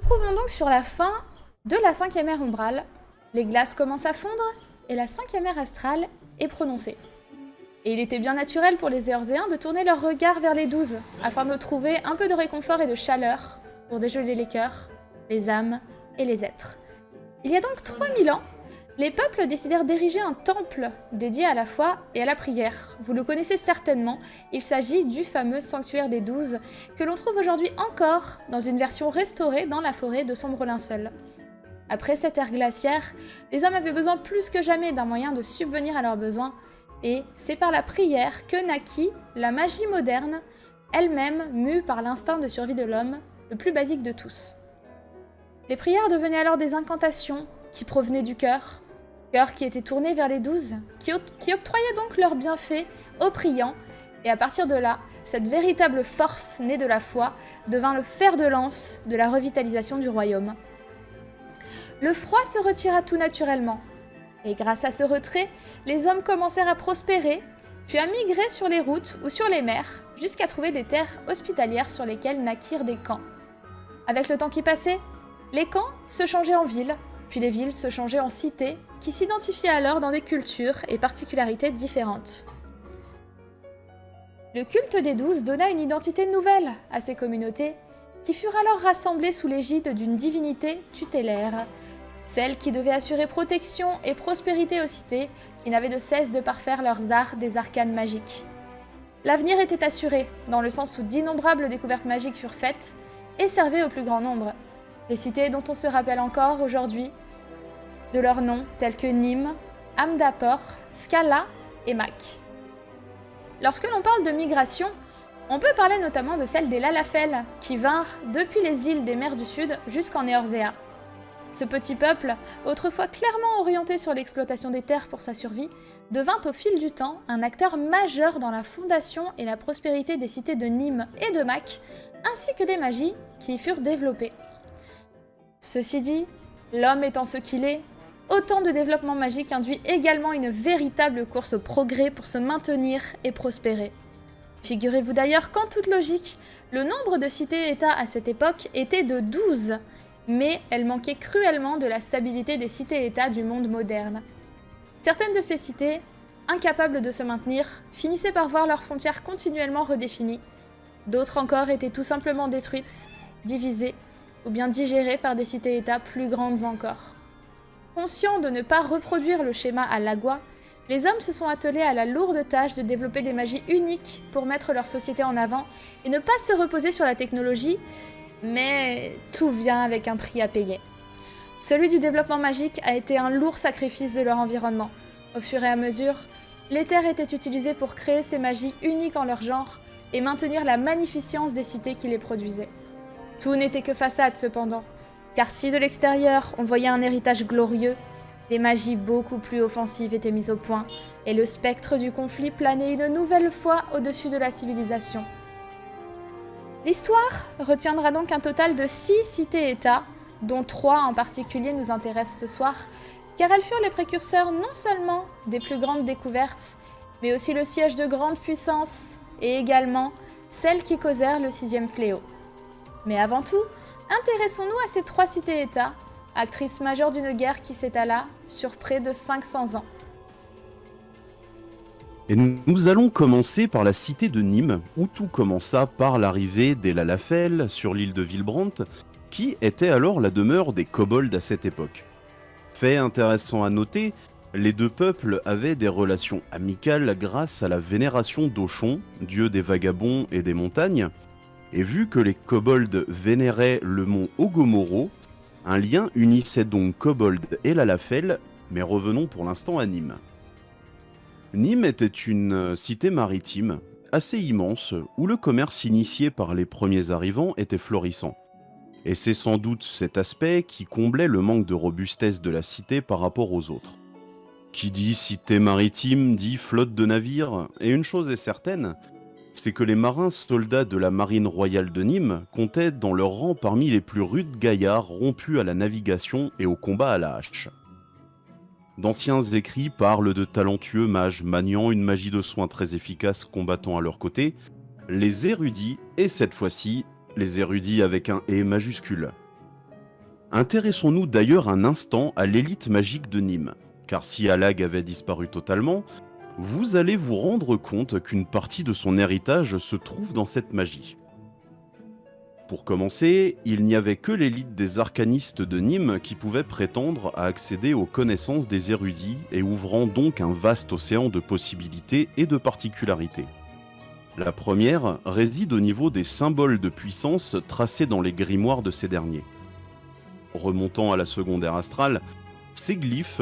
Trouvons donc sur la fin de la 5e ère umbrale, les glaces commencent à fondre et la 5e ère astrale est prononcée. Et il était bien naturel pour les Éorzéens de tourner leur regard vers les 12, afin de trouver un peu de réconfort et de chaleur pour dégeler les cœurs, les âmes et les êtres. Il y a donc 3000 ans, les peuples décidèrent d'ériger un temple dédié à la foi et à la prière. Vous le connaissez certainement, il s'agit du fameux sanctuaire des 12, que l'on trouve aujourd'hui encore dans une version restaurée dans la forêt de Sombre Linceul. Après cette ère glaciaire, les hommes avaient besoin plus que jamais d'un moyen de subvenir à leurs besoins, et c'est par la prière que naquit la magie moderne, elle-même mue par l'instinct de survie de l'homme, le plus basique de tous. Les prières devenaient alors des incantations qui provenaient du cœur qui était tourné vers les 12, qui octroyaient donc leurs bienfaits aux priants, et à partir de là, cette véritable force née de la foi devint le fer de lance de la revitalisation du royaume. Le froid se retira tout naturellement, et grâce à ce retrait, les hommes commencèrent à prospérer, puis à migrer sur les routes ou sur les mers, jusqu'à trouver des terres hospitalières sur lesquelles naquirent des camps. Avec le temps qui passait, les camps se changeaient en villes, puis les villes se changeaient en cités, qui s'identifiaient alors dans des cultures et particularités différentes. Le culte des 12 donna une identité nouvelle à ces communautés, qui furent alors rassemblées sous l'égide d'une divinité tutélaire, celle qui devait assurer protection et prospérité aux cités qui n'avaient de cesse de parfaire leurs arts des arcanes magiques. L'avenir était assuré, dans le sens où d'innombrables découvertes magiques furent faites et servaient au plus grand nombre. Des cités dont on se rappelle encore aujourd'hui de leurs noms tels que Nîmes, Amdapor, Scala et Mac. Lorsque l'on parle de migration, on peut parler notamment de celle des Lalafell, qui vinrent depuis les îles des mers du Sud jusqu'en Éorzéa. Ce petit peuple, autrefois clairement orienté sur l'exploitation des terres pour sa survie, devint au fil du temps un acteur majeur dans la fondation et la prospérité des cités de Nîmes et de Mac, ainsi que des magies qui y furent développées. Ceci dit, l'homme étant ce qu'il est, autant de développement magique induit également une véritable course au progrès pour se maintenir et prospérer. Figurez-vous d'ailleurs qu'en toute logique, le nombre de cités-États à cette époque était de 12, mais elle manquait cruellement de la stabilité des cités-États du monde moderne. Certaines de ces cités, incapables de se maintenir, finissaient par voir leurs frontières continuellement redéfinies. D'autres encore étaient tout simplement détruites, divisées, ou bien digérées par des cités-États plus grandes encore. Conscients de ne pas reproduire le schéma à l'Agua, les hommes se sont attelés à la lourde tâche de développer des magies uniques pour mettre leur société en avant et ne pas se reposer sur la technologie, mais tout vient avec un prix à payer. Celui du développement magique a été un lourd sacrifice de leur environnement. Au fur et à mesure, les terres étaient utilisées pour créer ces magies uniques en leur genre et maintenir la magnificence des cités qui les produisaient. Tout n'était que façade cependant, car si de l'extérieur on voyait un héritage glorieux, des magies beaucoup plus offensives étaient mises au point, et le spectre du conflit planait une nouvelle fois au-dessus de la civilisation. L'histoire retiendra donc un total de 6 cités-États, dont 3 en particulier nous intéressent ce soir, car elles furent les précurseurs non seulement des plus grandes découvertes, mais aussi le siège de grandes puissances, et également celles qui causèrent le 6e fléau. Mais avant tout, intéressons-nous à ces 3 cités-États, actrices majeures d'une guerre qui s'étala sur près de 500 ans. Et nous allons commencer par la cité de Nîmes, où tout commença par l'arrivée des Lalafell sur l'île de Villebrandt, qui était alors la demeure des kobolds à cette époque. Fait intéressant à noter, les deux peuples avaient des relations amicales grâce à la vénération d'Ochon, dieu des vagabonds et des montagnes, et vu que les kobolds vénéraient le mont Ogomoro, un lien unissait donc kobolds et Lalafell, mais revenons pour l'instant à Nîmes. Nîmes était une cité maritime, assez immense, où le commerce initié par les premiers arrivants était florissant. Et c'est sans doute cet aspect qui comblait le manque de robustesse de la cité par rapport aux autres. Qui dit cité maritime dit flotte de navires, et une chose est certaine, c'est que les marins soldats de la marine royale de Nîmes comptaient dans leur rang parmi les plus rudes gaillards rompus à la navigation et au combat à la hache. D'anciens écrits parlent de talentueux mages maniant une magie de soins très efficace combattant à leur côté, les érudits, et cette fois-ci, les érudits avec un « et » majuscule. Intéressons-nous d'ailleurs un instant à l'élite magique de Nîmes, car si Alag avait disparu totalement, vous allez vous rendre compte qu'une partie de son héritage se trouve dans cette magie. Pour commencer, il n'y avait que l'élite des arcanistes de Nîmes qui pouvait prétendre à accéder aux connaissances des érudits et ouvrant donc un vaste océan de possibilités et de particularités. La première réside au niveau des symboles de puissance tracés dans les grimoires de ces derniers. Remontant à la seconde ère astrale, ces glyphes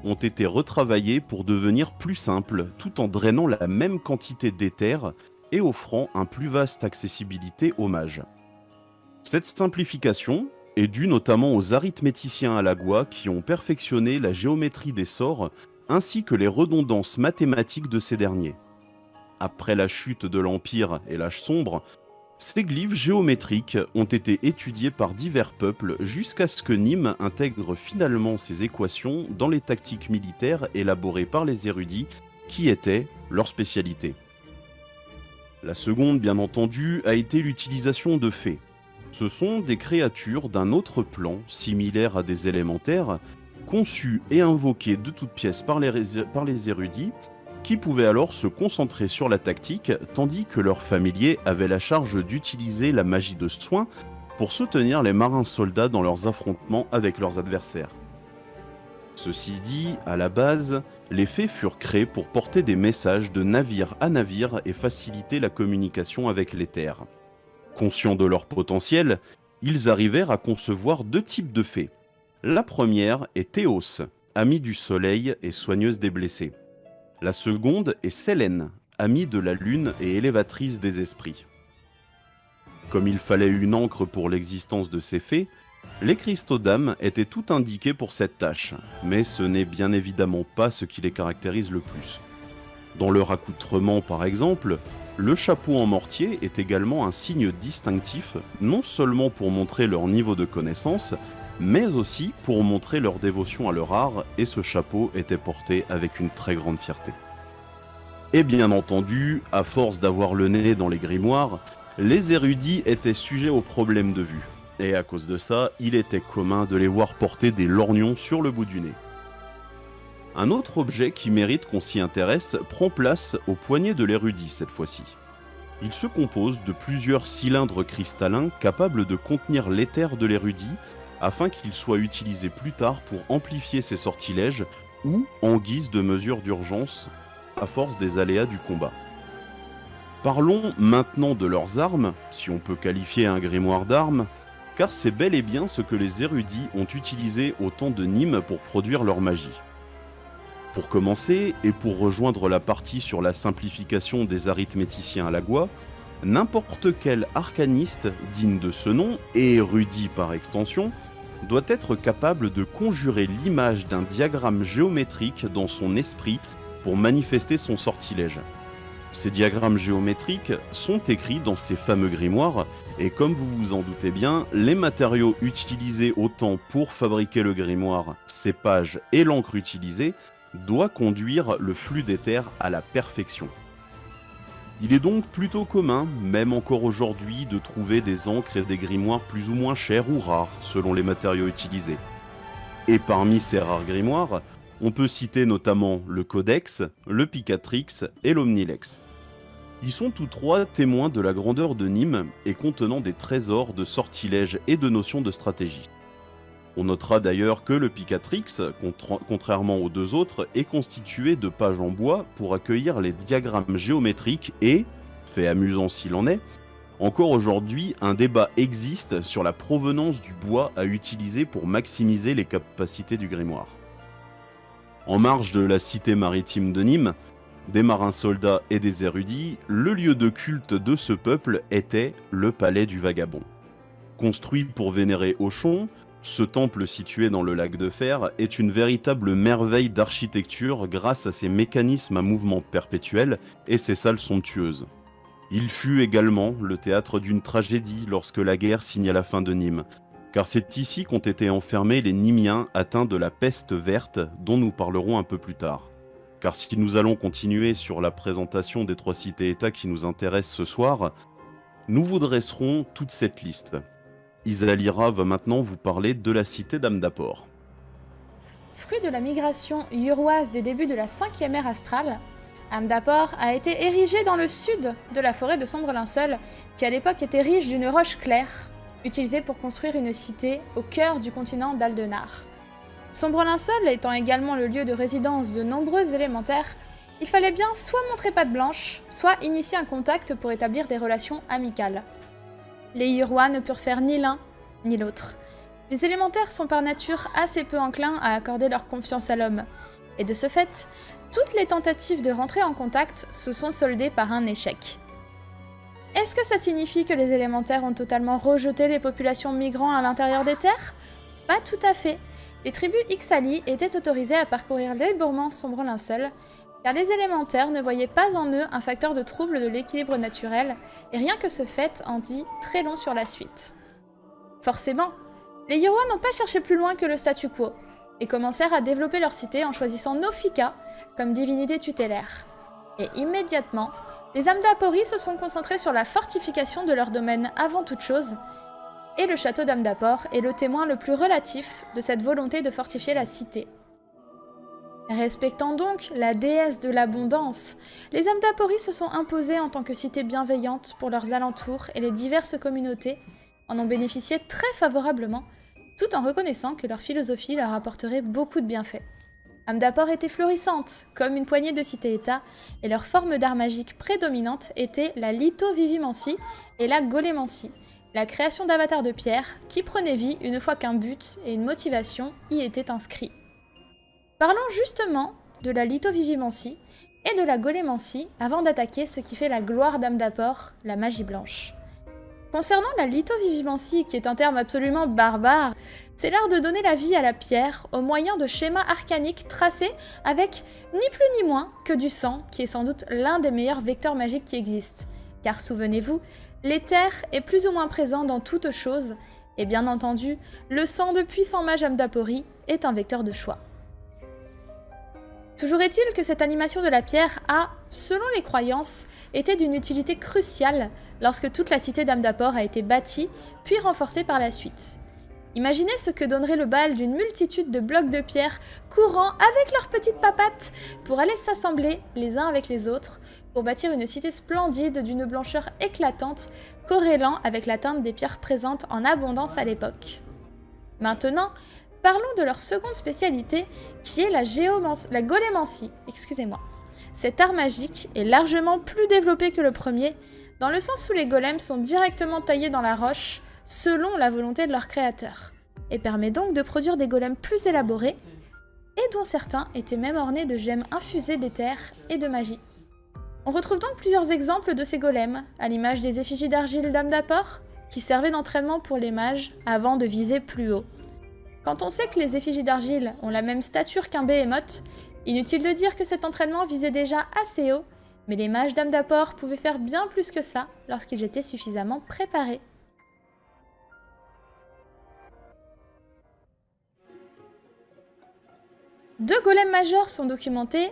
ont été retravaillés pour devenir plus simples tout en drainant la même quantité d'éther et offrant une plus vaste accessibilité aux mages. Cette simplification est due notamment aux arithméticiens alagois qui ont perfectionné la géométrie des sorts ainsi que les redondances mathématiques de ces derniers. Après la chute de l'Empire et l'Âge sombre, ces glyphes géométriques ont été étudiés par divers peuples jusqu'à ce que Nîmes intègre finalement ces équations dans les tactiques militaires élaborées par les érudits qui étaient leur spécialité. La seconde, bien entendu, a été l'utilisation de fées. Ce sont des créatures d'un autre plan, similaires à des élémentaires, conçues et invoquées de toutes pièces par les érudits, qui pouvaient alors se concentrer sur la tactique, tandis que leurs familiers avaient la charge d'utiliser la magie de soin pour soutenir les marins soldats dans leurs affrontements avec leurs adversaires. Ceci dit, à la base, les fées furent créées pour porter des messages de navire à navire et faciliter la communication avec les terres. Conscients de leur potentiel, ils arrivèrent à concevoir deux types de fées. La première est Théos, amie du soleil et soigneuse des blessés. La seconde est Sélène, amie de la lune et élévatrice des esprits. Comme il fallait une encre pour l'existence de ces fées, les cristaux d'âme étaient tout indiqués pour cette tâche, mais ce n'est bien évidemment pas ce qui les caractérise le plus. Dans leur accoutrement par exemple, le chapeau en mortier est également un signe distinctif, non seulement pour montrer leur niveau de connaissance, mais aussi pour montrer leur dévotion à leur art, et ce chapeau était porté avec une très grande fierté. Et bien entendu, à force d'avoir le nez dans les grimoires, les érudits étaient sujets aux problèmes de vue, et à cause de ça, il était commun de les voir porter des lorgnons sur le bout du nez. Un autre objet qui mérite qu'on s'y intéresse prend place au poignet de l'érudit cette fois-ci. Il se compose de plusieurs cylindres cristallins capables de contenir l'éther de l'érudit afin qu'il soit utilisé plus tard pour amplifier ses sortilèges ou en guise de mesure d'urgence à force des aléas du combat. Parlons maintenant de leurs armes, si on peut qualifier un grimoire d'armes, car c'est bel et bien ce que les érudits ont utilisé au temps de Nîmes pour produire leur magie. Pour commencer, et pour rejoindre la partie sur la simplification des arithméticiens alagois, n'importe quel arcaniste digne de ce nom, et érudit par extension, doit être capable de conjurer l'image d'un diagramme géométrique dans son esprit pour manifester son sortilège. Ces diagrammes géométriques sont écrits dans ces fameux grimoires, et comme vous vous en doutez bien, les matériaux utilisés autant pour fabriquer le grimoire, ses pages et l'encre utilisée, doit conduire le flux d'éther à la perfection. Il est donc plutôt commun, même encore aujourd'hui, de trouver des encres et des grimoires plus ou moins chers ou rares, selon les matériaux utilisés. Et parmi ces rares grimoires, on peut citer notamment le Codex, le Picatrix et l'Omnilex. Ils sont tous trois témoins de la grandeur de Nîmes et contenant des trésors de sortilèges et de notions de stratégie. On notera d'ailleurs que le Picatrix, contrairement aux deux autres, est constitué de pages en bois pour accueillir les diagrammes géométriques et, fait amusant s'il en est, encore aujourd'hui, un débat existe sur la provenance du bois à utiliser pour maximiser les capacités du grimoire. En marge de la cité maritime de Nîmes, des marins soldats et des érudits, le lieu de culte de ce peuple était le palais du Vagabond. Construit pour vénérer Auchon, ce temple situé dans le lac de Fer est une véritable merveille d'architecture grâce à ses mécanismes à mouvement perpétuel et ses salles somptueuses. Il fut également le théâtre d'une tragédie lorsque la guerre signa la fin de Nîmes, car c'est ici qu'ont été enfermés les Nîmiens atteints de la peste verte dont nous parlerons un peu plus tard. Car si nous allons continuer sur la présentation des 3 cités-États qui nous intéressent ce soir, nous vous dresserons toute cette liste. Isalira va maintenant vous parler de la cité d'Amdapor. Fruit de la migration yuroise des débuts de la 5e ère astrale, Amdapor a été érigé dans le sud de la forêt de Sombre Linceul, qui à l'époque était riche d'une roche claire, utilisée pour construire une cité au cœur du continent d'Aldenar. Sombre Linceul étant également le lieu de résidence de nombreux élémentaires, il fallait bien soit montrer patte blanche, soit initier un contact pour établir des relations amicales. Les Yurois ne purent faire ni l'un ni l'autre. Les élémentaires sont par nature assez peu enclins à accorder leur confiance à l'homme, et de ce fait, toutes les tentatives de rentrer en contact se sont soldées par un échec. Est-ce que ça signifie que les élémentaires ont totalement rejeté les populations migrants à l'intérieur des terres? Pas tout à fait. Les tribus Ixali étaient autorisées à parcourir librement Sombre Linceul, car les élémentaires ne voyaient pas en eux un facteur de trouble de l'équilibre naturel, et rien que ce fait en dit très long sur la suite. Forcément, les Yurois n'ont pas cherché plus loin que le statu quo, et commencèrent à développer leur cité en choisissant Nofika comme divinité tutélaire. Et immédiatement, les Amdapori se sont concentrés sur la fortification de leur domaine avant toute chose, et le château d'Amdapor est le témoin le plus relatif de cette volonté de fortifier la cité. Respectant donc la déesse de l'abondance, les Amdapori se sont imposés en tant que cité bienveillante pour leurs alentours et les diverses communautés en ont bénéficié très favorablement, tout en reconnaissant que leur philosophie leur apporterait beaucoup de bienfaits. Amdapor était florissante, comme une poignée de cités-États, et leur forme d'art magique prédominante était la lithovivimancie et la golémancie, la création d'avatars de pierre qui prenaient vie une fois qu'un but et une motivation y étaient inscrits. Parlons justement de la lithovivimancie et de la golémancie avant d'attaquer ce qui fait la gloire d'Amdapor, la magie blanche. Concernant la lithovivimancie, qui est un terme absolument barbare, c'est l'art de donner la vie à la pierre au moyen de schémas arcaniques tracés avec ni plus ni moins que du sang, qui est sans doute l'un des meilleurs vecteurs magiques qui existent. Car souvenez-vous, l'éther est plus ou moins présent dans toute chose, et bien entendu, le sang de puissants mages Amdapori est un vecteur de choix. Toujours est-il que cette animation de la pierre a, selon les croyances, été d'une utilité cruciale lorsque toute la cité d'Amdapor a été bâtie, puis renforcée par la suite. Imaginez ce que donnerait le bal d'une multitude de blocs de pierre courant avec leurs petites papates pour aller s'assembler les uns avec les autres pour bâtir une cité splendide d'une blancheur éclatante, corrélant avec la teinte des pierres présentes en abondance à l'époque. Maintenant, parlons de leur seconde spécialité, qui est la golémancie. Cet art magique est largement plus développé que le premier, dans le sens où les golems sont directement taillés dans la roche, selon la volonté de leur créateur, et permet donc de produire des golems plus élaborés, et dont certains étaient même ornés de gemmes infusées d'éther et de magie. On retrouve donc plusieurs exemples de ces golems, à l'image des effigies d'argile d'Amdapor, qui servaient d'entraînement pour les mages avant de viser plus haut. Quand on sait que les effigies d'argile ont la même stature qu'un behémoth, inutile de dire que cet entraînement visait déjà assez haut, mais les mages d'Amdapor pouvaient faire bien plus que ça lorsqu'ils étaient suffisamment préparés. Deux golems majeurs sont documentés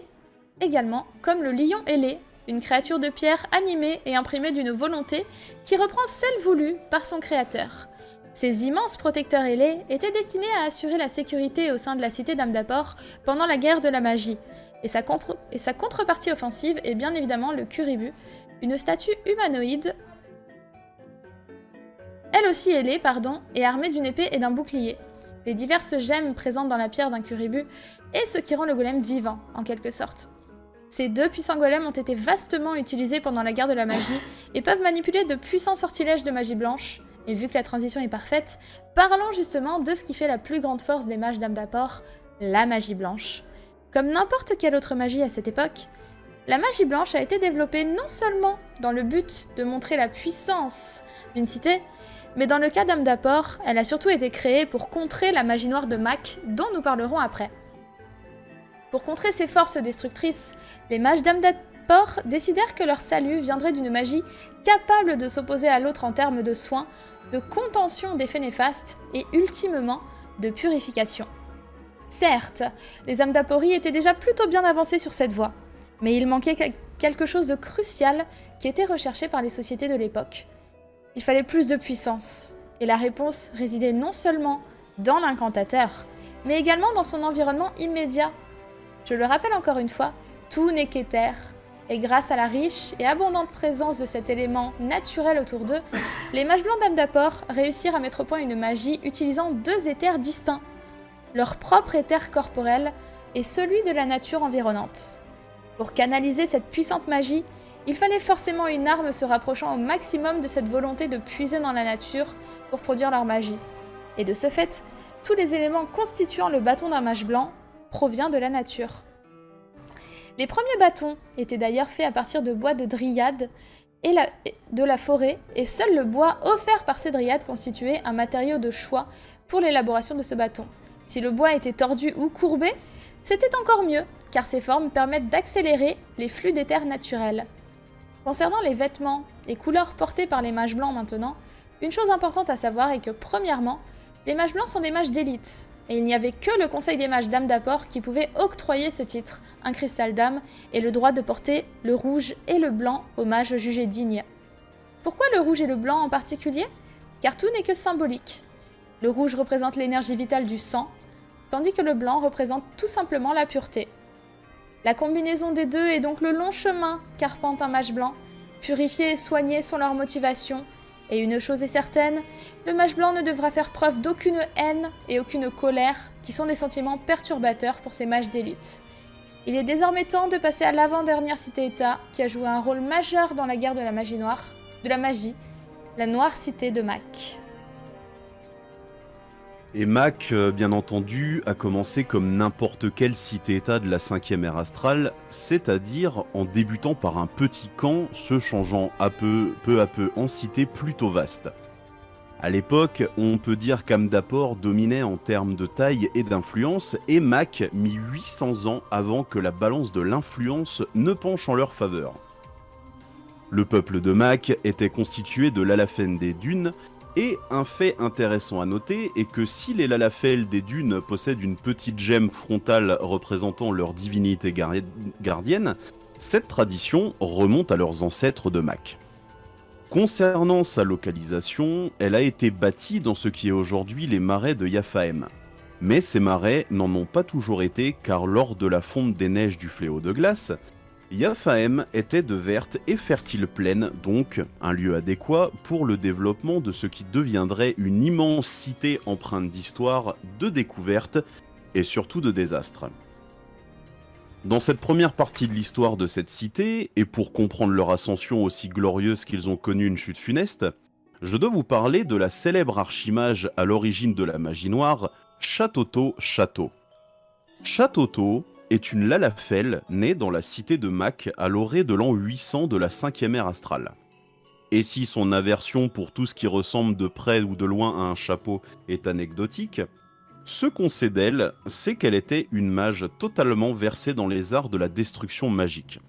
également, comme le lion ailé, une créature de pierre animée et imprimée d'une volonté qui reprend celle voulue par son créateur. Ces immenses protecteurs ailés étaient destinés à assurer la sécurité au sein de la cité d'Amdapor pendant la guerre de la magie, et sa contrepartie offensive est bien évidemment le Kuribu, une statue humanoïde, elle aussi ailée, et armée d'une épée et d'un bouclier. Les diverses gemmes présentes dans la pierre d'un Kuribu est ce qui rend le golem vivant, en quelque sorte. Ces deux puissants golems ont été vastement utilisés pendant la guerre de la magie et peuvent manipuler de puissants sortilèges de magie blanche. Et vu que la transition est parfaite, parlons justement de ce qui fait la plus grande force des mages d'Amdapor, la magie blanche. Comme n'importe quelle autre magie à cette époque, la magie blanche a été développée non seulement dans le but de montrer la puissance d'une cité, mais dans le cas d'Amdapor, elle a surtout été créée pour contrer la magie noire de Mac, dont nous parlerons après. Pour contrer ces forces destructrices, les mages d'Amdapor décidèrent que leur salut viendrait d'une magie capable de s'opposer à l'autre en termes de soins, de contention d'effets néfastes et ultimement de purification. Certes, les Amdapori étaient déjà plutôt bien avancés sur cette voie, mais il manquait quelque chose de crucial qui était recherché par les sociétés de l'époque. Il fallait plus de puissance, Et la réponse résidait non seulement dans l'incantateur, mais également dans son environnement immédiat. Je le rappelle encore une fois, tout n'est qu'éther, et grâce à la riche et abondante présence de cet élément naturel autour d'eux, les mages blancs d'âme d'apport réussirent à mettre au point une magie utilisant 2 éthers distincts, leur propre éther corporel et celui de la nature environnante. Pour canaliser cette puissante magie, il fallait forcément une arme se rapprochant au maximum de cette volonté de puiser dans la nature pour produire leur magie. Et de ce fait, tous les éléments constituant le bâton d'un mage blanc proviennent de la nature. Les premiers bâtons étaient d'ailleurs faits à partir de bois de dryade et de la forêt, et seul le bois offert par ces dryades constituait un matériau de choix pour l'élaboration de ce bâton. Si le bois était tordu ou courbé, c'était encore mieux, car ces formes permettent d'accélérer les flux d'éther naturels. Concernant les vêtements et couleurs portés par les mages blancs maintenant, une chose importante à savoir est que, premièrement, les mages blancs sont des mages d'élite, et il n'y avait que le Conseil des mages d'âme d'apport qui pouvait octroyer ce titre, un cristal d'âme, et le droit de porter le rouge et le blanc aux mages jugés dignes. Pourquoi le rouge et le blanc en particulier ? Car tout n'est que symbolique. Le rouge représente l'énergie vitale du sang, tandis que le blanc représente tout simplement la pureté. La combinaison des deux est donc le long chemin qu'arpente un mage blanc. Purifier et soigner sont leurs motivations, et une chose est certaine, le mage blanc ne devra faire preuve d'aucune haine et aucune colère, qui sont des sentiments perturbateurs pour ces mages d'élite. Il est désormais temps de passer à l'avant-dernière cité-état, qui a joué un rôle majeur dans la guerre de la magie noire, la Noire Cité de Mac. Et Mac, bien entendu, a commencé comme n'importe quelle cité-état de la 5e ère astrale, c'est-à-dire en débutant par un petit camp, se changeant peu à peu en cité plutôt vaste. À l'époque, on peut dire qu'Âme d'apport dominait en termes de taille et d'influence, et Mac mit 800 ans avant que la balance de l'influence ne penche en leur faveur. Le peuple de Mac était constitué de l'Alafen des Dunes, et un fait intéressant à noter est que si les Lalafell des Dunes possèdent une petite gemme frontale représentant leur divinité gardienne, cette tradition remonte à leurs ancêtres de Mac. Concernant sa localisation, elle a été bâtie dans ce qui est aujourd'hui les marais de Yaphaem. Mais ces marais n'en ont pas toujours été, car lors de la fonte des neiges du fléau de glace, Yaphaem était de vertes et fertiles plaines, donc un lieu adéquat pour le développement de ce qui deviendrait une immense cité empreinte d'histoire, de découvertes et surtout de désastres. Dans cette première partie de l'histoire de cette cité, et pour comprendre leur ascension aussi glorieuse qu'ils ont connu une chute funeste, je dois vous parler de la célèbre archimage à l'origine de la magie noire, Chatoto Chato. Chatoto est une Lalafell née dans la cité de Mac à l'orée de l'an 800 de la 5e ère astrale. Et si son aversion pour tout ce qui ressemble de près ou de loin à un chapeau est anecdotique, ce qu'on sait d'elle, c'est qu'elle était une mage totalement versée dans les arts de la destruction magique.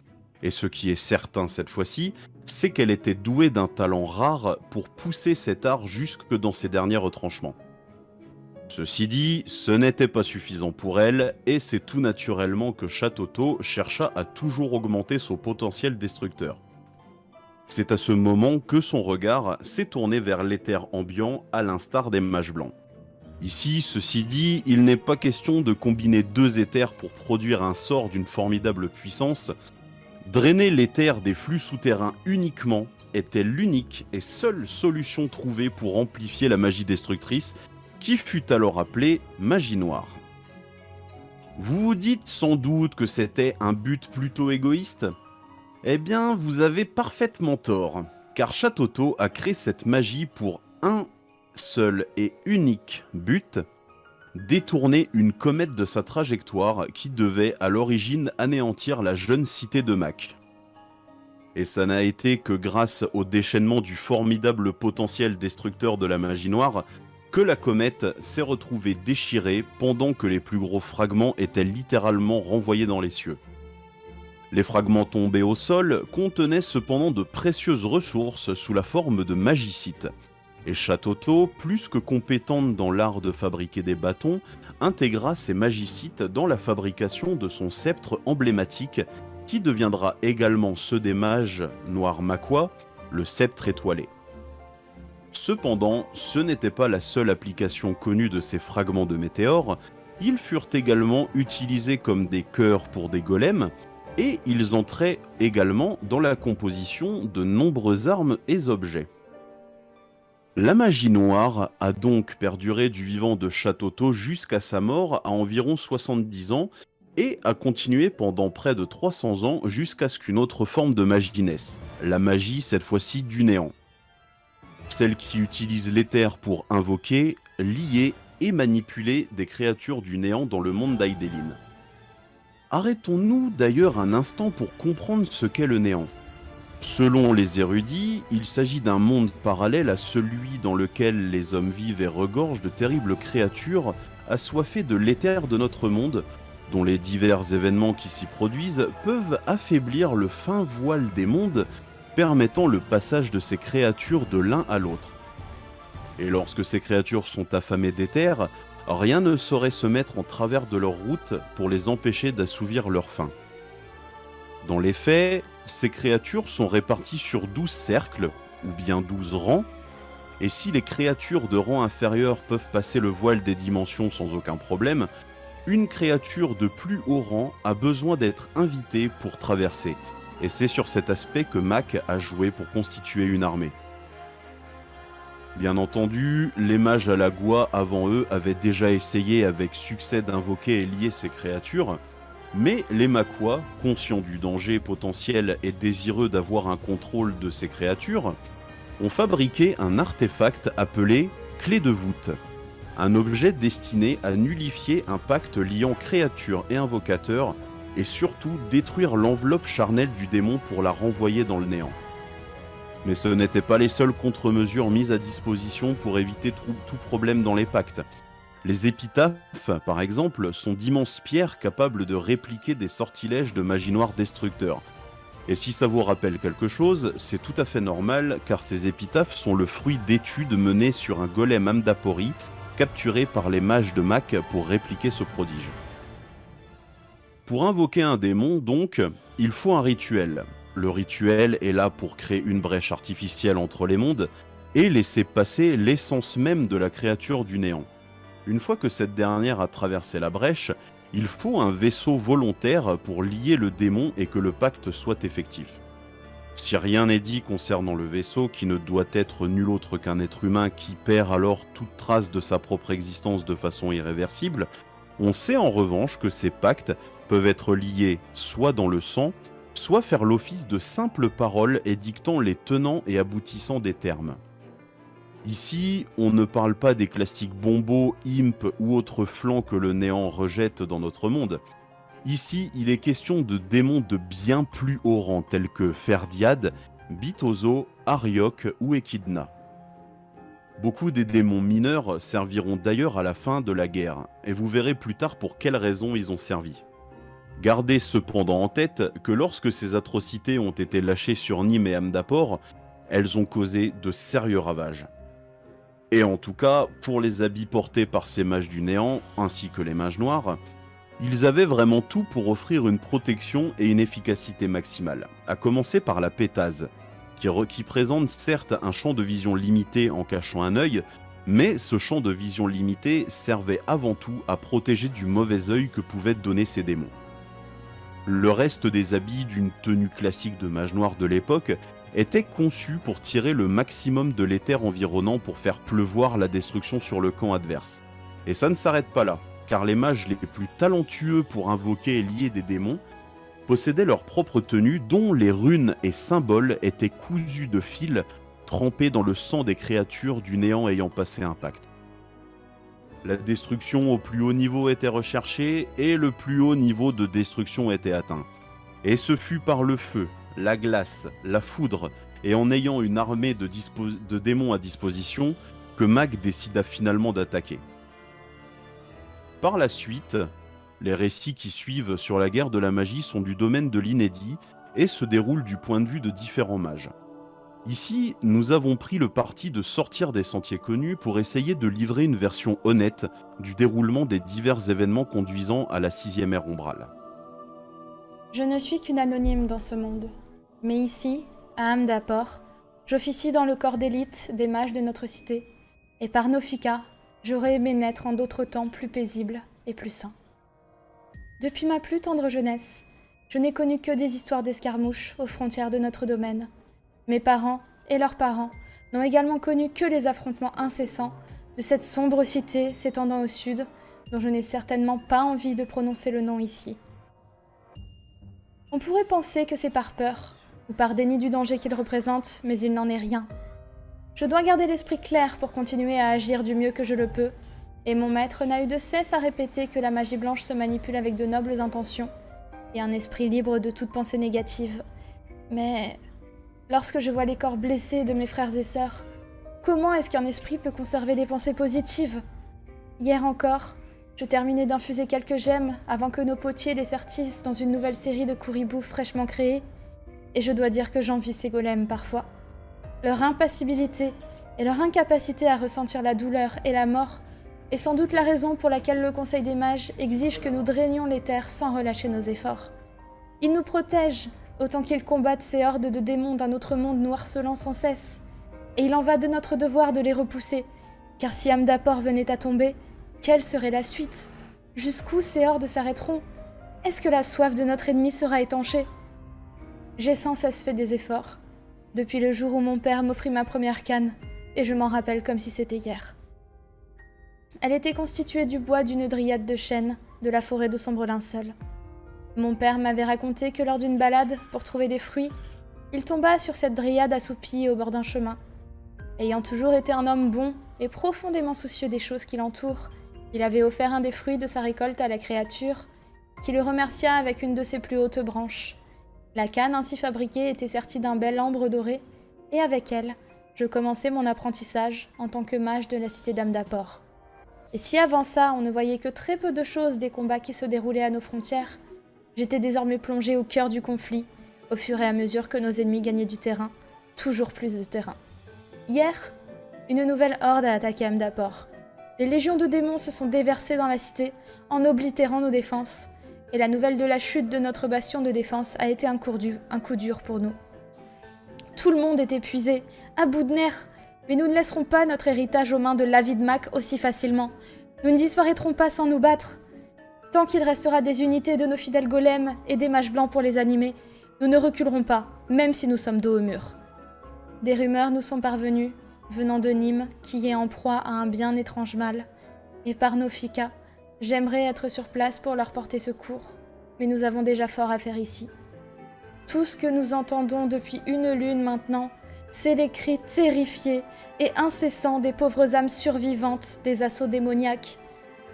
Et ce qui est certain cette fois-ci, c'est qu'elle était douée d'un talent rare pour pousser cet art jusque dans ses derniers retranchements. Ceci dit, ce n'était pas suffisant pour elle, et c'est tout naturellement que Chatoto chercha à toujours augmenter son potentiel destructeur. C'est à ce moment que son regard s'est tourné vers l'éther ambiant à l'instar des mages blancs. Ici, ceci dit, il n'est pas question de combiner 2 éthers pour produire un sort d'une formidable puissance. Drainer l'éther des flux souterrains uniquement était l'unique et seule solution trouvée pour amplifier la magie destructrice, qui fut alors appelée magie noire. Vous vous dites sans doute que c'était un but plutôt égoïste ? Eh bien, vous avez parfaitement tort, car Chatoto a créé cette magie pour un seul et unique but, détourner une comète de sa trajectoire qui devait à l'origine anéantir la jeune cité de Mac. Et ça n'a été que grâce au déchaînement du formidable potentiel destructeur de la magie noire que la comète s'est retrouvée déchirée pendant que les plus gros fragments étaient littéralement renvoyés dans les cieux. Les fragments tombés au sol contenaient cependant de précieuses ressources sous la forme de magicites. Et Chatoto, plus que compétente dans l'art de fabriquer des bâtons, intégra ces magicites dans la fabrication de son sceptre emblématique, qui deviendra également ceux des mages noirs maquois, le sceptre étoilé. Cependant, ce n'était pas la seule application connue de ces fragments de météores, ils furent également utilisés comme des cœurs pour des golems, et ils entraient également dans la composition de nombreuses armes et objets. La magie noire a donc perduré du vivant de Châteauneuf jusqu'à sa mort à environ 70 ans et a continué pendant près de 300 ans jusqu'à ce qu'une autre forme de magie naisse, la magie cette fois-ci du néant. Celle qui utilise l'éther pour invoquer, lier et manipuler des créatures du néant dans le monde d'Aïdéline. Arrêtons-nous d'ailleurs un instant pour comprendre ce qu'est le néant. Selon les érudits, il s'agit d'un monde parallèle à celui dans lequel les hommes vivent et regorgent de terribles créatures assoiffées de l'éther de notre monde, dont les divers événements qui s'y produisent peuvent affaiblir le fin voile des mondes, permettant le passage de ces créatures de l'un à l'autre. Et lorsque ces créatures sont affamées d'éther, rien ne saurait se mettre en travers de leur route pour les empêcher d'assouvir leur faim. Dans les faits, ces créatures sont réparties sur 12 cercles, ou bien 12 rangs, et si les créatures de rang inférieur peuvent passer le voile des dimensions sans aucun problème, une créature de plus haut rang a besoin d'être invitée pour traverser, et c'est sur cet aspect que Mac a joué pour constituer une armée. Bien entendu, les mages à la Gua avant eux avaient déjà essayé avec succès d'invoquer et lier ces créatures, mais les Maquois, conscients du danger potentiel et désireux d'avoir un contrôle de ces créatures, ont fabriqué un artefact appelé Clé de voûte, un objet destiné à nullifier un pacte liant créature et invocateur et surtout détruire l'enveloppe charnelle du démon pour la renvoyer dans le néant. Mais ce n'étaient pas les seules contre-mesures mises à disposition pour éviter tout problème dans les pactes. Les épitaphes, par exemple, sont d'immenses pierres capables de répliquer des sortilèges de magie noire destructeurs. Et si ça vous rappelle quelque chose, c'est tout à fait normal car ces épitaphes sont le fruit d'études menées sur un golem Amdapori capturé par les mages de Mac pour répliquer ce prodige. Pour invoquer un démon, donc, il faut un rituel. Le rituel est là pour créer une brèche artificielle entre les mondes et laisser passer l'essence même de la créature du néant. Une fois que cette dernière a traversé la brèche, il faut un vaisseau volontaire pour lier le démon et que le pacte soit effectif. Si rien n'est dit concernant le vaisseau, qui ne doit être nul autre qu'un être humain qui perd alors toute trace de sa propre existence de façon irréversible, on sait en revanche que ces pactes peuvent être liés soit dans le sang, soit faire l'office de simples paroles édictant les tenants et aboutissants des termes. Ici, on ne parle pas des classiques bombos, imp ou autres flancs que le néant rejette dans notre monde. Ici, il est question de démons de bien plus haut rang, tels que Ferdiad, Bitozo, Ariok ou Echidna. Beaucoup des démons mineurs serviront d'ailleurs à la fin de la guerre, et vous verrez plus tard pour quelles raisons ils ont servi. Gardez cependant en tête que lorsque ces atrocités ont été lâchées sur Nîmes et Amdapor, elles ont causé de sérieux ravages. Et en tout cas, pour les habits portés par ces mages du néant, ainsi que les mages noirs, ils avaient vraiment tout pour offrir une protection et une efficacité maximale, à commencer par la pétase, qui présente certes un champ de vision limité en cachant un œil, mais ce champ de vision limité servait avant tout à protéger du mauvais œil que pouvaient donner ces démons. Le reste des habits d'une tenue classique de mage noir de l'époque était conçu pour tirer le maximum de l'éther environnant pour faire pleuvoir la destruction sur le camp adverse. Et ça ne s'arrête pas là, car les mages les plus talentueux pour invoquer et lier des démons possédaient leur propre tenue dont les runes et symboles étaient cousus de fils trempés dans le sang des créatures du néant ayant passé un pacte. La destruction au plus haut niveau était recherchée et le plus haut niveau de destruction était atteint. Et ce fut par le feu, la glace, la foudre, et en ayant une armée de démons à disposition, que Mac décida finalement d'attaquer. Par la suite, les récits qui suivent sur la guerre de la magie sont du domaine de l'inédit et se déroulent du point de vue de différents mages. Ici, nous avons pris le parti de sortir des sentiers connus pour essayer de livrer une version honnête du déroulement des divers événements conduisant à la 6e ère ombrale. Je ne suis qu'une anonyme dans ce monde. Mais ici, à Amdapor, J'officie dans le corps d'élite des mages de notre cité, et par Nofika, j'aurais aimé naître en d'autres temps plus paisibles et plus sains. Depuis ma plus tendre jeunesse, je n'ai connu que des histoires d'escarmouches aux frontières de notre domaine. Mes parents et leurs parents n'ont également connu que les affrontements incessants de cette sombre cité s'étendant au sud, dont je n'ai certainement pas envie de prononcer le nom ici. On pourrait penser que c'est par peur, ou par déni du danger qu'il représente, mais il n'en est rien. Je dois garder l'esprit clair pour continuer à agir du mieux que je le peux, et mon maître n'a eu de cesse à répéter que la magie blanche se manipule avec de nobles intentions, et un esprit libre de toute pensée négative. Mais lorsque je vois les corps blessés de mes frères et sœurs, comment est-ce qu'un esprit peut conserver des pensées positives? Hier encore, je terminais d'infuser quelques gemmes avant que nos potiers les sertissent dans une nouvelle série de couribous fraîchement créés, et je dois dire que j'envie ces golems parfois. Leur impassibilité et leur incapacité à ressentir la douleur et la mort est sans doute la raison pour laquelle le Conseil des mages exige que nous drainions les terres sans relâcher nos efforts. Ils nous protègent autant qu'ils combattent ces hordes de démons d'un autre monde nous harcelant sans cesse. Et il en va de notre devoir de les repousser, car si Amdapor venait à tomber, quelle serait la suite? Jusqu'où ces hordes s'arrêteront? Est-ce que la soif de notre ennemi sera étanchée? J'ai sans cesse fait des efforts, depuis le jour où mon père m'offrit ma première canne, et je m'en rappelle comme si c'était hier. Elle était constituée du bois d'une dryade de chêne, de la forêt de sombre linceul. Mon père m'avait raconté que lors d'une balade, pour trouver des fruits, il tomba sur cette dryade assoupie au bord d'un chemin. Ayant toujours été un homme bon et profondément soucieux des choses qui l'entourent, il avait offert un des fruits de sa récolte à la créature, qui le remercia avec une de ses plus hautes branches. La canne ainsi fabriquée était sertie d'un bel ambre doré, et avec elle, je commençai mon apprentissage en tant que mage de la cité d'Amdapor. Et si avant ça, on ne voyait que très peu de choses des combats qui se déroulaient à nos frontières, j'étais désormais plongée au cœur du conflit, au fur et à mesure que nos ennemis gagnaient du terrain, toujours plus de terrain. Hier, une nouvelle horde a attaqué Amdapor. Les légions de démons se sont déversées dans la cité en oblitérant nos défenses, et la nouvelle de la chute de notre bastion de défense a été un coup dur pour nous. Tout le monde est épuisé, à bout de nerfs, mais nous ne laisserons pas notre héritage aux mains de l'avide Mac aussi facilement. Nous ne disparaîtrons pas sans nous battre. Tant qu'il restera des unités de nos fidèles golems et des mages blancs pour les animer, nous ne reculerons pas, même si nous sommes dos au mur. Des rumeurs nous sont parvenues, venant de Nîmes, qui est en proie à un bien étrange mal. Et par Nofika, j'aimerais être sur place pour leur porter secours, mais nous avons déjà fort à faire ici. Tout ce que nous entendons depuis une lune maintenant, c'est les cris terrifiés et incessants des pauvres âmes survivantes des assauts démoniaques.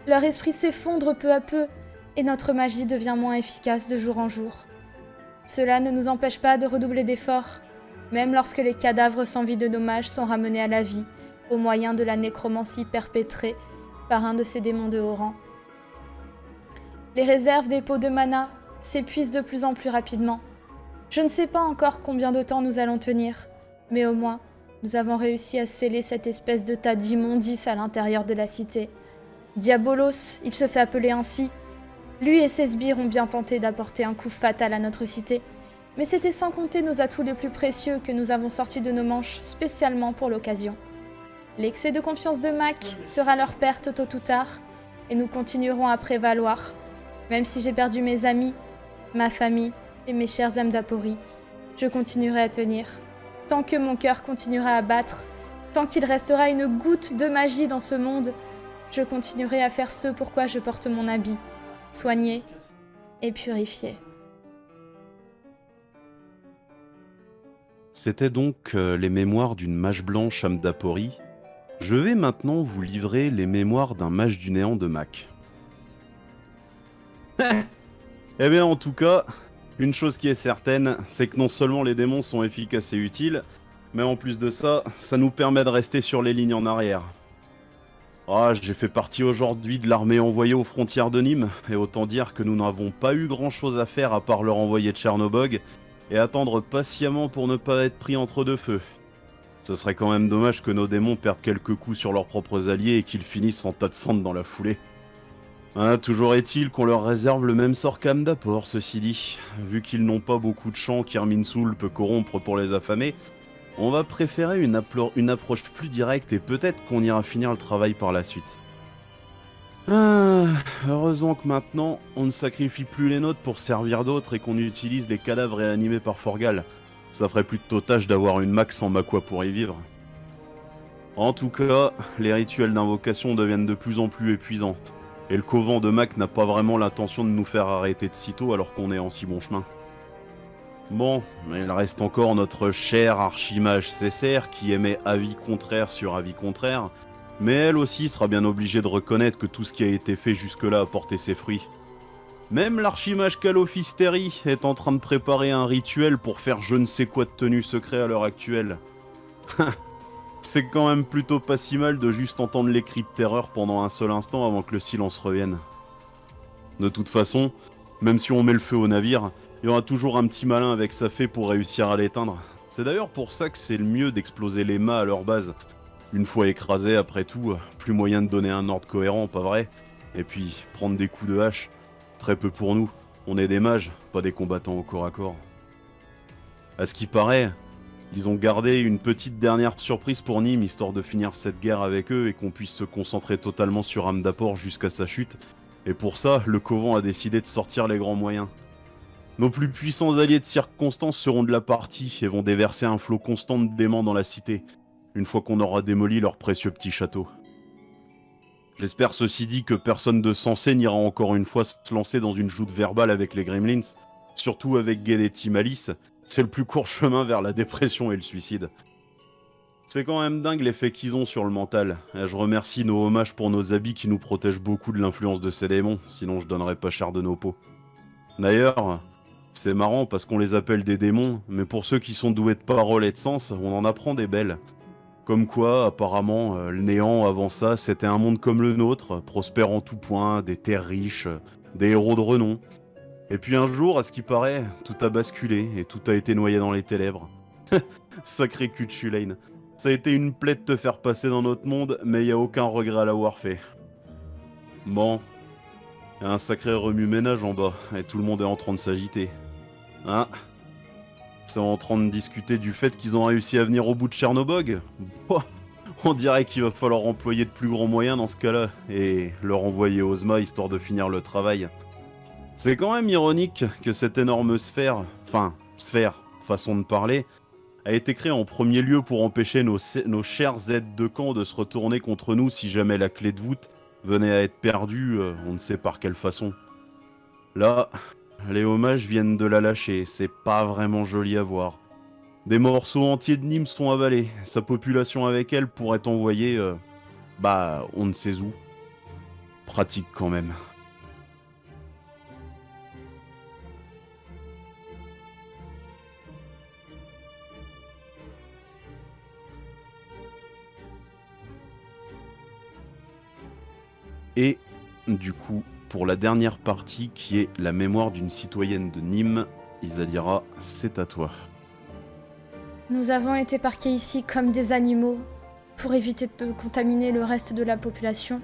Leur esprit s'effondre peu à peu, et notre magie devient moins efficace de jour en jour. Cela ne nous empêche pas de redoubler d'efforts, même lorsque les cadavres sans vie de nos mages sont ramenés à la vie, au moyen de la nécromancie perpétrée par un de ces démons de haut rang. Les réserves des pots de mana s'épuisent de plus en plus rapidement. Je ne sais pas encore combien de temps nous allons tenir, mais au moins, nous avons réussi à sceller cette espèce de tas d'immondices à l'intérieur de la cité. Diabolos, il se fait appeler ainsi. Lui et ses sbires ont bien tenté d'apporter un coup fatal à notre cité, mais c'était sans compter nos atouts les plus précieux que nous avons sortis de nos manches spécialement pour l'occasion. L'excès de confiance de Mac sera leur perte tôt ou tard, et nous continuerons à prévaloir, même si j'ai perdu mes amis, ma famille et mes chers Amdapori. Je continuerai à tenir. Tant que mon cœur continuera à battre, tant qu'il restera une goutte de magie dans ce monde, je continuerai à faire ce pourquoi je porte mon habit, soigné et purifié. C'était donc les mémoires d'une mage blanche Amdapori. Je vais maintenant vous livrer les mémoires d'un mage du néant de Mac. Eh bien en tout cas, une chose qui est certaine, c'est que non seulement les démons sont efficaces et utiles, mais en plus de ça, ça nous permet de rester sur les lignes en arrière. Ah, j'ai fait partie aujourd'hui de l'armée envoyée aux frontières de Nîmes, et autant dire que nous n'avons pas eu grand chose à faire à part leur envoyer Tchernobog, et attendre patiemment pour ne pas être pris entre deux feux. Ce serait quand même dommage que nos démons perdent quelques coups sur leurs propres alliés et qu'ils finissent en tas de cendres dans la foulée. Hein, toujours est-il qu'on leur réserve le même sort qu'Amdapor, ceci dit. Vu qu'ils n'ont pas beaucoup de champs qu'Irminsul peut corrompre pour les affamer, On va préférer une approche plus directe et peut-être qu'on ira finir le travail par la suite. Ah, heureusement que maintenant, on ne sacrifie plus les nôtres pour servir d'autres et qu'on utilise les cadavres réanimés par Forgal. Ça ferait plutôt tâche d'avoir une Mac sans Makwa pour y vivre. En tout cas, les rituels d'invocation deviennent de plus en plus épuisants. Et le couvent de Mac n'a pas vraiment l'intention de nous faire arrêter de sitôt alors qu'on est en si bon chemin. Bon, il reste encore notre cher archimage Cessaire qui émet avis contraire sur avis contraire, mais elle aussi sera bien obligée de reconnaître que tout ce qui a été fait jusque-là a porté ses fruits. Même l'archimage Calofisteri est en train de préparer un rituel pour faire je ne sais quoi de tenue secret à l'heure actuelle. C'est quand même plutôt pas si mal de juste entendre les cris de terreur pendant un seul instant avant que le silence revienne. De toute façon, même si on met le feu au navire, il y aura toujours un petit malin avec sa fée pour réussir à l'éteindre. C'est d'ailleurs pour ça que c'est le mieux d'exploser les mâts à leur base. Une fois écrasés, après tout, plus moyen de donner un ordre cohérent, pas vrai? Et puis, prendre des coups de hache, très peu pour nous. On est des mages, pas des combattants au corps à corps. À ce qui paraît, ils ont gardé une petite dernière surprise pour Nîmes, histoire de finir cette guerre avec eux et qu'on puisse se concentrer totalement sur Amdapor jusqu'à sa chute. Et pour ça, le Couvent a décidé de sortir les grands moyens. Nos plus puissants alliés de circonstance seront de la partie et vont déverser un flot constant de démons dans la cité, une fois qu'on aura démoli leur précieux petit château. J'espère ceci dit que personne de sensé n'ira encore une fois se lancer dans une joute verbale avec les Gremlins, surtout avec Guedetti Malice, c'est le plus court chemin vers la dépression et le suicide. C'est quand même dingue l'effet qu'ils ont sur le mental. Et je remercie nos hommages pour nos habits qui nous protègent beaucoup de l'influence de ces démons, sinon je donnerais pas cher de nos peaux. D'ailleurs, c'est marrant parce qu'on les appelle des démons, mais pour ceux qui sont doués de parole et de sens, on en apprend des belles. Comme quoi, apparemment, le néant avant ça, c'était un monde comme le nôtre, prospère en tout point, des terres riches, des héros de renom. Et puis un jour, à ce qui paraît, tout a basculé et tout a été noyé dans les ténèbres. Sacré cul de Shulain. Ça a été une plaie de te faire passer dans notre monde, mais y a aucun regret à l'avoir fait. Bon, y a un sacré remue-ménage en bas, et tout le monde est en train de s'agiter. Hein? C'est en train de discuter du fait qu'ils ont réussi à venir au bout de Chernobog. On dirait qu'il va falloir employer de plus grands moyens dans ce cas-là, et leur envoyer Ozma histoire de finir le travail. C'est quand même ironique que cette énorme sphère, façon de parler, a été créée en premier lieu pour empêcher nos chers aides de camp de se retourner contre nous si jamais la clé de voûte venait à être perdue, on ne sait par quelle façon. Là, les hommages viennent de la lâcher, c'est pas vraiment joli à voir. Des morceaux entiers de Nîmes sont avalés, sa population avec elle pourrait envoyer, on ne sait où. Pratique quand même. Et du coup, pour la dernière partie qui est la mémoire d'une citoyenne de Nîmes, Isadira, c'est à toi. Nous avons été parqués ici comme des animaux pour éviter de contaminer le reste de la population,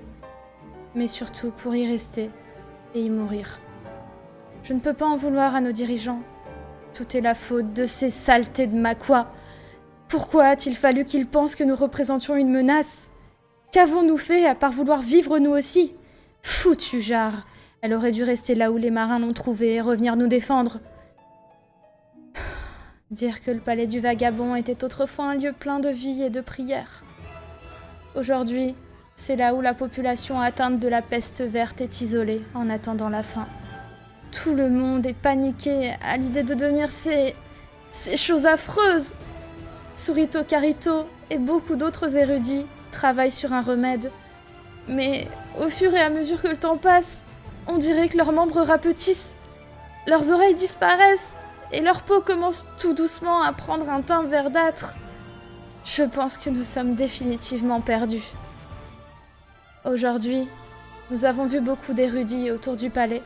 mais surtout pour y rester et y mourir. Je ne peux pas en vouloir à nos dirigeants. Tout est la faute de ces saletés de Makwa. Pourquoi a-t-il fallu qu'ils pensent que nous représentions une menace ? Qu'avons-nous fait à part vouloir vivre nous aussi ? Foutu jarre. Elle aurait dû rester là où les marins l'ont trouvée et revenir nous défendre. Dire que le palais du vagabond était autrefois un lieu plein de vie et de prières. Aujourd'hui, c'est là où la population atteinte de la peste verte est isolée en attendant la fin. Tout le monde est paniqué à l'idée de devenir ces choses affreuses. Surito Carito et beaucoup d'autres érudits travaillent sur un remède. Mais au fur et à mesure que le temps passe, on dirait que leurs membres rapetissent, leurs oreilles disparaissent et leur peau commence tout doucement à prendre un teint verdâtre. Je pense que nous sommes définitivement perdus. Aujourd'hui, nous avons vu beaucoup d'érudits autour du palais.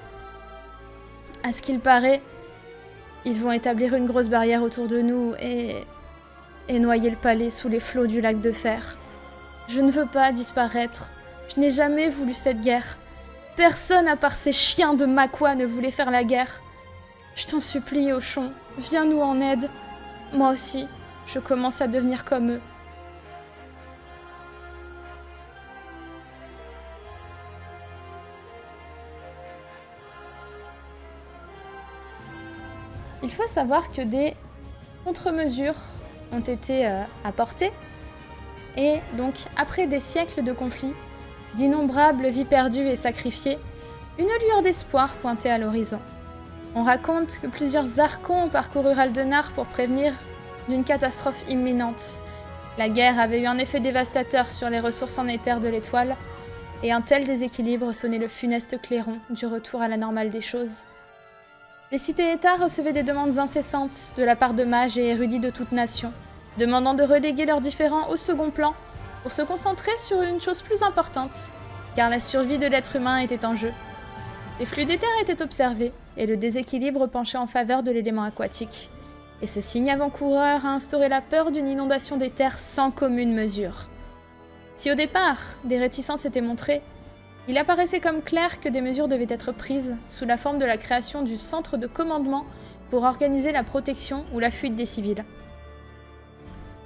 À ce qu'il paraît, ils vont établir une grosse barrière autour de nous et noyer le palais sous les flots du lac de fer. Je ne veux pas disparaître. Je n'ai jamais voulu cette guerre. Personne à part ces chiens de Makwa ne voulait faire la guerre. Je t'en supplie, Hochon, viens nous en aide. Moi aussi, je commence à devenir comme eux. Il faut savoir que des contre-mesures ont été apportées, et donc après des siècles de conflits, d'innombrables vies perdues et sacrifiées, une lueur d'espoir pointait à l'horizon. On raconte que plusieurs archons ont parcouru Aldenar pour prévenir d'une catastrophe imminente. La guerre avait eu un effet dévastateur sur les ressources en éther de l'étoile, et un tel déséquilibre sonnait le funeste clairon du retour à la normale des choses. Les cités-États recevaient des demandes incessantes de la part de mages et érudits de toute nation, demandant de reléguer leurs différends au second plan pour se concentrer sur une chose plus importante, car la survie de l'être humain était en jeu. Les flux d'éther étaient observés, et le déséquilibre penchait en faveur de l'élément aquatique. Et ce signe avant-coureur a instauré la peur d'une inondation d'éther sans commune mesure. Si au départ, des réticences étaient montrées, il apparaissait comme clair que des mesures devaient être prises sous la forme de la création du centre de commandement pour organiser la protection ou la fuite des civils.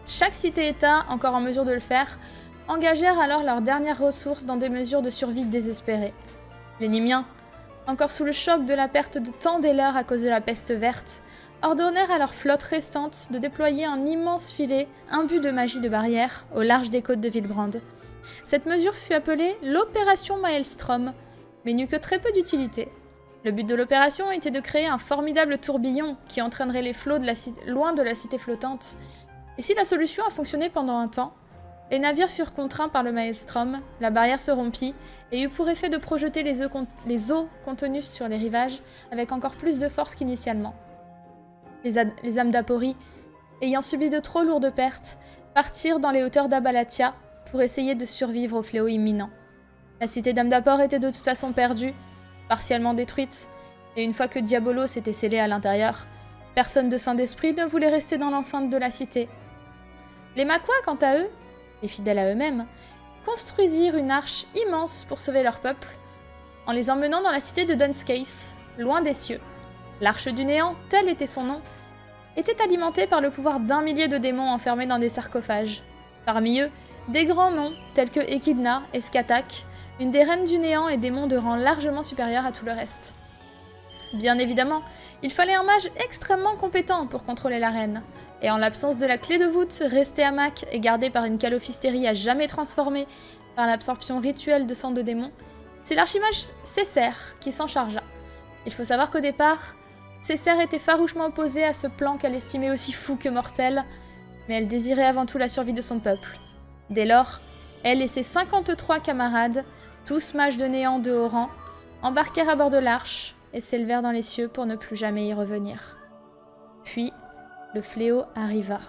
Chaque cité-État, encore en mesure de le faire, engagèrent alors leurs dernières ressources dans des mesures de survie désespérées. Les Nimiens, encore sous le choc de la perte de tant des leurs à cause de la peste verte, ordonnèrent à leur flotte restante de déployer un immense filet imbu de magie de barrière au large des côtes de Villbrand. Cette mesure fut appelée l'opération Maelstrom, mais n'eut que très peu d'utilité. Le but de l'opération était de créer un formidable tourbillon qui entraînerait les flots loin de la cité flottante. Et si la solution a fonctionné pendant un temps, les navires furent contraints par le Maelstrom, la barrière se rompit et eut pour effet de projeter les eaux contenues sur les rivages avec encore plus de force qu'initialement. Les âmes d'Apori, ayant subi de trop lourdes pertes, partirent dans les hauteurs d'Abalatia pour essayer de survivre au fléau imminent. La cité d'Amdapor était de toute façon perdue, partiellement détruite, et une fois que Diabolo s'était scellé à l'intérieur, personne de saint d'esprit ne voulait rester dans l'enceinte de la cité. Les Maquas, quant à eux, et fidèles à eux-mêmes, construisirent une arche immense pour sauver leur peuple, en les emmenant dans la cité de Dunscase, loin des cieux. L'arche du néant, tel était son nom, était alimentée par le pouvoir d'1 millier de démons enfermés dans des sarcophages. Parmi eux, des grands noms, tels que Echidna et Skatak, une des reines du néant et démons de rang largement supérieur à tout le reste. Bien évidemment, il fallait un mage extrêmement compétent pour contrôler la reine, et en l'absence de la clé de voûte restée à Mac et gardée par une calophysterie à jamais transformée par l'absorption rituelle de sang de démon, c'est l'archimage Césaire qui s'en chargea. Il faut savoir qu'au départ, Césaire était farouchement opposée à ce plan qu'elle estimait aussi fou que mortel, mais elle désirait avant tout la survie de son peuple. Dès lors, elle et ses 53 camarades, tous mages de néant de haut rang, embarquèrent à bord de l'arche et s'élevèrent dans les cieux pour ne plus jamais y revenir. Puis, le fléau arriva.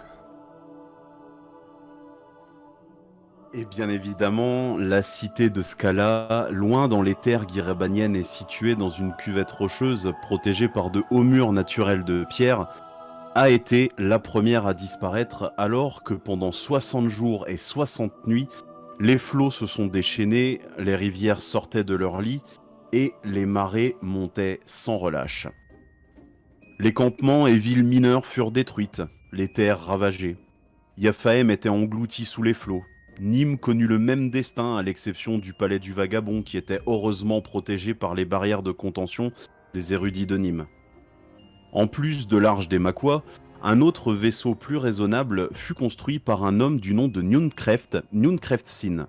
Et bien évidemment, la cité de Scala, loin dans les terres guirabaniennes, est située dans une cuvette rocheuse protégée par de hauts murs naturels de pierre, a été la première à disparaître alors que pendant 60 jours et 60 nuits, les flots se sont déchaînés, les rivières sortaient de leur lit et les marées montaient sans relâche. Les campements et villes mineures furent détruites, les terres ravagées. Yaphaem était englouti sous les flots. Nîmes connut le même destin à l'exception du palais du vagabond qui était heureusement protégé par les barrières de contention des érudits de Nîmes. En plus de l'Arche des Maquas, un autre vaisseau plus raisonnable fut construit par un homme du nom de Nunkreftsyn,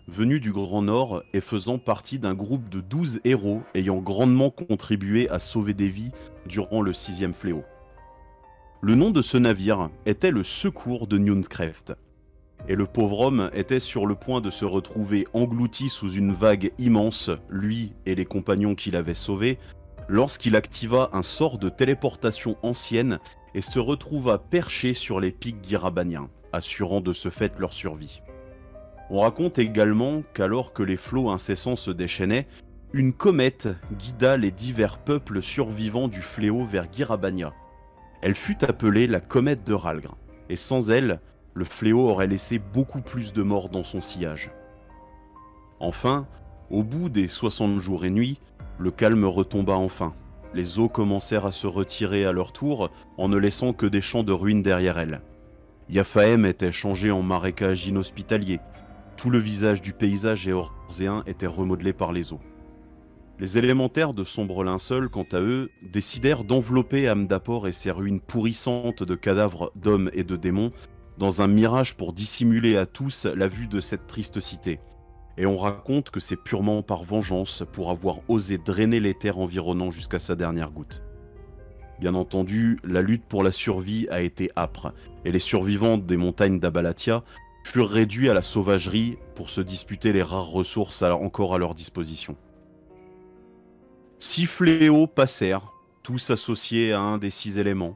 venu du Grand Nord et faisant partie d'un groupe de 12 héros ayant grandement contribué à sauver des vies durant le 6e fléau. Le nom de ce navire était le Secours de Nunkreft, et le pauvre homme était sur le point de se retrouver englouti sous une vague immense, lui et les compagnons qui l'avaient sauvé, lorsqu'il activa un sort de téléportation ancienne et se retrouva perché sur les pics guirabaniens, assurant de ce fait leur survie. On raconte également qu'alors que les flots incessants se déchaînaient, une comète guida les divers peuples survivants du fléau vers Guirabania. Elle fut appelée la comète de Ralgr, et sans elle, le fléau aurait laissé beaucoup plus de morts dans son sillage. Enfin, au bout des 60 jours et nuits, le calme retomba enfin. Les eaux commencèrent à se retirer à leur tour, en ne laissant que des champs de ruines derrière elles. Yaphaem était changé en marécage inhospitalier. Tout le visage du paysage éorzéen était remodelé par les eaux. Les élémentaires de Sombre Linceul, quant à eux, décidèrent d'envelopper Amdapor et ses ruines pourrissantes de cadavres d'hommes et de démons dans un mirage pour dissimuler à tous la vue de cette triste cité. Et on raconte que c'est purement par vengeance pour avoir osé drainer les terres environnantes jusqu'à sa dernière goutte. Bien entendu, la lutte pour la survie a été âpre, et les survivants des montagnes d'Abalatia furent réduits à la sauvagerie pour se disputer les rares ressources encore à leur disposition. 6 fléaux passèrent, tous associés à un des 6 éléments,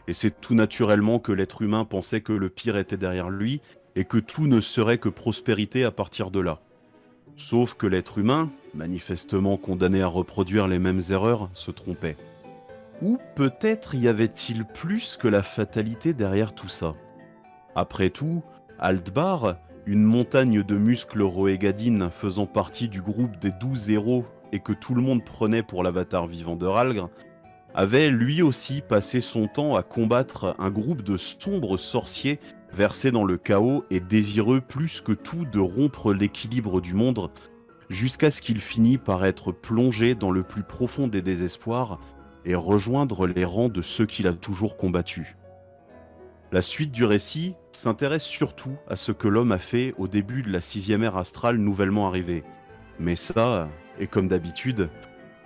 et c'est tout naturellement que l'être humain pensait que le pire était derrière lui, et que tout ne serait que prospérité à partir de là. Sauf que l'être humain, manifestement condamné à reproduire les mêmes erreurs, se trompait. Ou peut-être y avait-il plus que la fatalité derrière tout ça. Après tout, Altbar, une montagne de muscles Roégadine faisant partie du groupe des 12 héros et que tout le monde prenait pour l'avatar vivant de Ralgr, avait lui aussi passé son temps à combattre un groupe de sombres sorciers versés dans le chaos et désireux plus que tout de rompre l'équilibre du monde, jusqu'à ce qu'il finisse par être plongé dans le plus profond des désespoirs et rejoindre les rangs de ceux qu'il a toujours combattus. La suite du récit s'intéresse surtout à ce que l'homme a fait au début de la 6e ère astrale nouvellement arrivée. Mais ça, et comme d'habitude,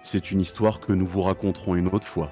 c'est une histoire que nous vous raconterons une autre fois.